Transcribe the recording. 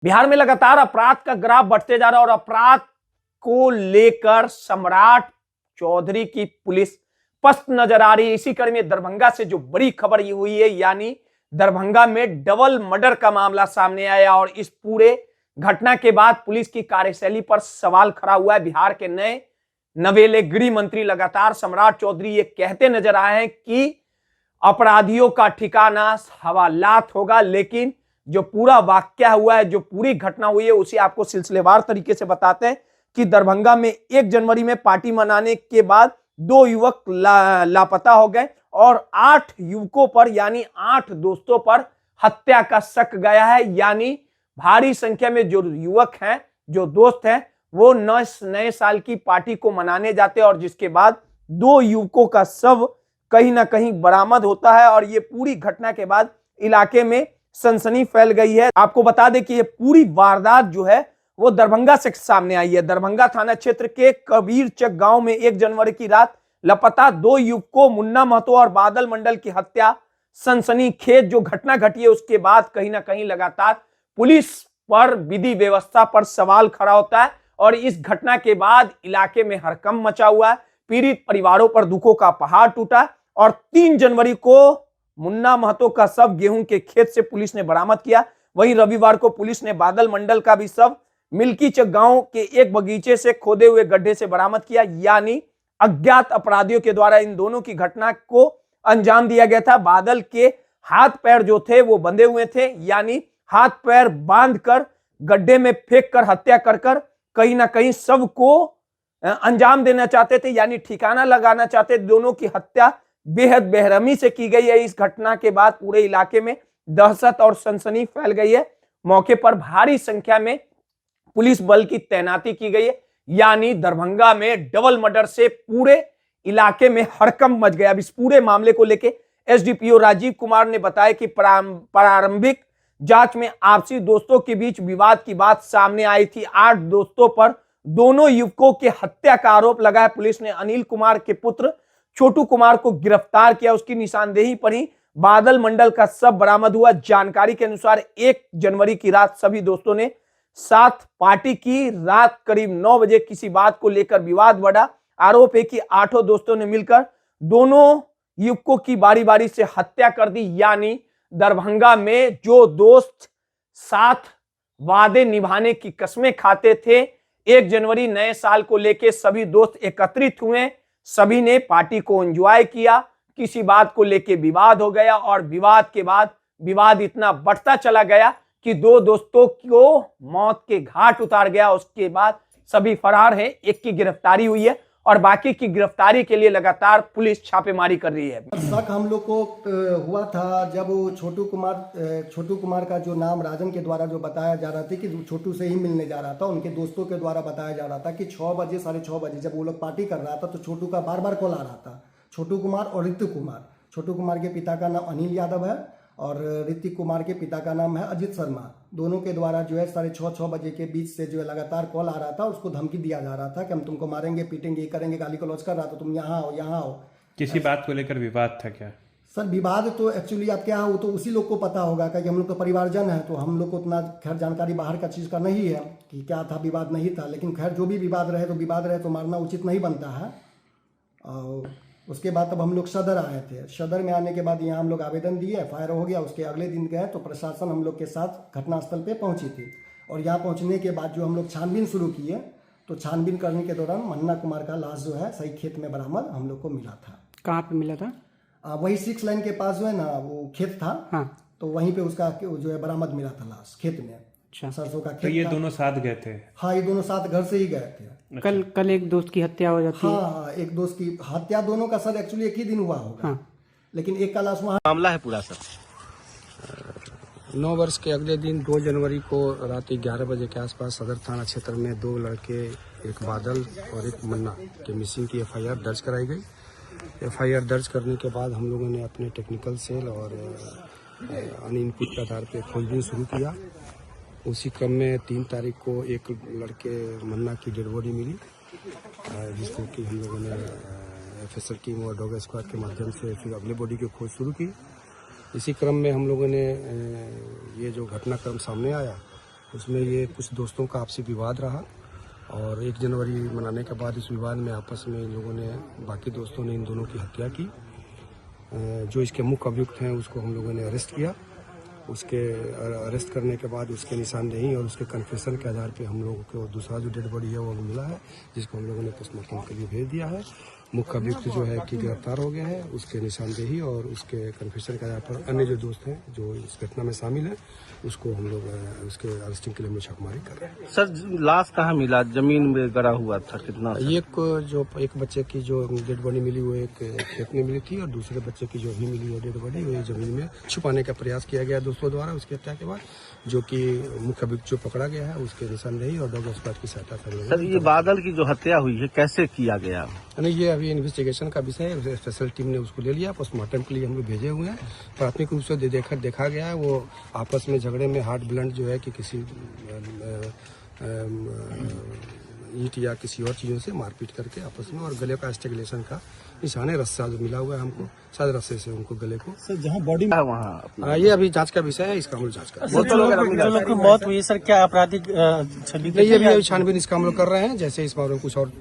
बिहार में लगातार अपराध का ग्राफ बढ़ते जा रहा है और अपराध को लेकर सम्राट चौधरी की पुलिस पस्त नजर आ रही है। इसी कड़ी में दरभंगा से जो बड़ी खबर ये हुई है, यानी दरभंगा में डबल मर्डर का मामला सामने आया और इस पूरे घटना के बाद पुलिस की कार्यशैली पर सवाल खड़ा हुआ है। बिहार के नए नवेले गृह मंत्री लगातार सम्राट चौधरी ये कहते नजर आए हैं कि अपराधियों का ठिकाना हवालात होगा, लेकिन जो पूरा वाकया हुआ है, जो पूरी घटना हुई है, उसे आपको सिलसिलेवार तरीके से बताते हैं कि दरभंगा में 1 जनवरी में पार्टी मनाने के बाद 2 युवक लापता हो गए और 8 युवकों पर यानी 8 दोस्तों पर हत्या का शक गया है। यानी भारी संख्या में जो युवक हैं, जो दोस्त हैं, वो नए साल की पार्टी को मनाने जाते हैं और जिसके बाद 2 युवकों का शव कहीं ना कहीं बरामद होता है और ये पूरी घटना के बाद इलाके में सनसनी फैल गई है। आपको बता दें कि ये पूरी वारदात जो है वो दरभंगा से सामने आई है। दरभंगा थाना क्षेत्र के कबीरचक गांव में 1 जनवरी की रात लापता 2 युवकों मुन्ना महतो और बादल मंडल की हत्या सनसनीखेज जो घटना घटी है, उसके बाद कहीं ना कहीं लगातार पुलिस पर विधि व्यवस्था पर सवाल खड़ा होता है और इस घटना के बाद इलाके में हड़कंप मचा हुआ है। पीड़ित परिवारों पर दुखों का पहाड़ टूटा और 3 जनवरी को मुन्ना महतो का शव गेहूं के खेत से पुलिस ने बरामद किया। वहीं रविवार को पुलिस ने बादल मंडल का भी शव मिल्कीचक गांव के एक बगीचे से खोदे हुए गड्ढे से बरामद किया। यानी अज्ञात अपराधियों के द्वारा इन दोनों की घटना को अंजाम दिया गया था। बादल के हाथ पैर जो थे वो बंधे हुए थे, यानी हाथ पैर बांधकर गड्ढे में फेंक कर हत्या कर कहीं ना कहीं शव को अंजाम देना चाहते थे, यानी ठिकाना लगाना चाहते। दोनों की हत्या बेहद बेरहमी से की गई है। इस घटना के बाद पूरे इलाके में दहशत और सनसनी फैल गई है। मौके पर भारी संख्या में पुलिस बल की तैनाती की गई है। यानी दरभंगा में डबल मर्डर से पूरे इलाके में हड़कंप मच गया। अब इस पूरे मामले को लेकर एसडीपीओ राजीव कुमार ने बताया कि प्रारंभिक जांच में आपसी दोस्तों के बीच विवाद की बात सामने आई थी। 8 दोस्तों पर दोनों युवकों के हत्या का आरोप लगाया। पुलिस ने अनिल कुमार के पुत्र छोटू कुमार को गिरफ्तार किया। उसकी निशानदेही पर ही बादल मंडल का शव बरामद हुआ। जानकारी के अनुसार 1 जनवरी की रात सभी दोस्तों ने साथ पार्टी की। रात करीब 9 बजे किसी बात को लेकर विवाद बढ़ा। आरोप है कि 8 दोस्तों ने मिलकर दोनों युवकों की बारी बारी से हत्या कर दी। यानी दरभंगा में जो दोस्त साथ वादे निभाने की कस्में खाते थे, 1 जनवरी नए साल को लेकर सभी दोस्त एकत्रित हुए। सभी ने पार्टी को एंजॉय किया। किसी बात को लेकर विवाद हो गया और विवाद के बाद विवाद इतना बढ़ता चला गया कि 2 दोस्तों को मौत के घाट उतार गया। उसके बाद सभी फरार हैं। एक की गिरफ्तारी हुई है और बाकी की गिरफ्तारी के लिए लगातार पुलिस छापेमारी कर रही है। शक हम लोग को हुआ था जब वो छोटू कुमार का जो नाम राजन के द्वारा जो बताया जा रहा था कि छोटू से ही मिलने जा रहा था, उनके दोस्तों के द्वारा बताया जा रहा था कि 6 बजे 6:30 बजे जब वो लोग पार्टी कर रहा था तो छोटू का बार बार कॉल आ रहा था। छोटू कुमार और ऋतिक कुमार, छोटू कुमार के पिता का नाम अनिल यादव है और ऋतिक कुमार के पिता का नाम है अजित शर्मा। दोनों के द्वारा जो है 6:30 बजे के बीच से जो है लगातार कॉल आ रहा था। उसको धमकी दिया जा रहा था कि हम तुमको मारेंगे, पीटेंगे, ये करेंगे, गाली गलौज कर रहा था, तुम यहाँ आओ, यहाँ आओ। किसी बात को लेकर विवाद था क्या? सर विवाद तो एक्चुअली आप क्या हो तो उसी लोग को पता होगा, क्योंकि हम लोग तो परिवारजन है, तो हम लोग को उतना खैर जानकारी बाहर का चीज़ का नहीं है कि क्या था विवाद नहीं था। लेकिन खैर जो भी विवाद रहे तो मारना उचित नहीं बनता है। और उसके बाद तब हम लोग सदर आए थे। सदर में आने के बाद यहाँ हम लोग आवेदन दिए, एफआईआर हो गया। उसके अगले दिन गए तो प्रशासन हम लोग के साथ घटनास्थल पे पहुंची थी और यहाँ पहुंचने के बाद जो हम लोग छानबीन शुरू किए तो छानबीन करने के दौरान मुन्ना कुमार का लाश जो है सही खेत में बरामद हम लोग को मिला था। कहाँ पे मिला था? वही 6 लाइन के पास जो है ना वो खेत था। हाँ। तो वहीं पे उसका जो है बरामद मिला था लाश खेत में। अच्छा। सरसों का खेत तो ये था। दोनों साथ गए थे? हाँ, ये दोनों साथ घर से ही गए थे। कल एक दोस्त की हत्या हो जाती है। हाँ, एक दोस्त की हत्या दोनों का सर एक्चुअली एक ही दिन हुआ होगा। हाँ। लेकिन एक का लाश वहाँ मामला है पूरा सर। 9 वर्ष के अगले दिन 2 जनवरी को रात 11 बजे के आसपास सदर थाना क्षेत्र में 2 लड़के, एक बादल और एक मुन्ना के मिसिंग की एफआईआर दर्ज कराई गई। एफआईआर दर्ज करने के बाद हम लोगों ने अपने टेक्निकल सेल और अन्य इनपुट के आधार पर खोजबीन शुरू किया। उसी क्रम में 3 तारीख को एक लड़के मुन्ना की डेड बॉडी मिली, जिसको कि हम लोगों ने एफएसएल टीम और डॉग स्क्वाड के माध्यम से फिर अगले बॉडी की खोज शुरू की। इसी क्रम में हम लोगों ने ये जो घटनाक्रम सामने आया उसमें ये कुछ दोस्तों का आपसी विवाद रहा और 1 जनवरी मनाने के बाद इस विवाद में आपस में इन लोगों ने, बाकी दोस्तों ने इन दोनों की हत्या की। जो इसके मुख्य अभियुक्त हैं उसको हम लोगों ने अरेस्ट किया। उसके अरेस्ट करने के बाद उसके निशानदेही और उसके कन्फेशन के आधार पे हम लोगों को दूसरा जो डेड बॉडी है वो मिला है, जिसको हम लोगों ने पोस्टमार्टम के लिए भेज दिया है। मुख्य अभियुक्त जो है कि गिरफ्तार हो गया है। उसके निशानदेही और उसके कन्फेशन के आधार पर अन्य जो दोस्त हैं जो इस घटना में शामिल हैं उसको हम लोग उसके अरेस्टिंग के लिए हम छापेमारी कर रहे हैं। सर लाश कहाँ मिला? जमीन में गड़ा हुआ था कितना? एक बच्चे की जो डेड बॉडी मिली वो एक खेत में मिली थी और दूसरे बच्चे की जो भी मिली है डेड बॉडी वो जमीन में छुपाने का प्रयास किया गया दोस्तों द्वारा उसकी हत्या के बाद, जो कि मुख्य अभियुक्त जो पकड़ा गया है उसके निशानदेही और डॉग स्क्वाड की सहायता से। सर ये बादल की जो हत्या हुई है कैसे किया गया? नहीं, ये अभी इन्वेस्टिगेशन का विषय है। स्पेशल टीम ने उसको ले लिया, पोस्टमार्टम के लिए हम लोग भेजे हुए हैं। प्राथमिक रूप से देखा गया है वो आपस में झगड़े में हार्ट ब्लंट जो है कि किसी ईंट या किसी और चीजों से मारपीट करके आपस में, और गले का स्ट्रैंगुलेशन का निशान है, रस्सा जो मिला हुआ है हमको, शायद रस्से से उनको गले को। सर जहाँ बॉडी है वहाँ ये अभी जांच का विषय है, इसका हम लोग जांच कर रहे हैं। जो लोग की मौत हुई सर क्या आपराधिक छवि? ये अभी छानबीन इसका हम लोग कर रहे हैं। जैसे इस मामले में कुछ और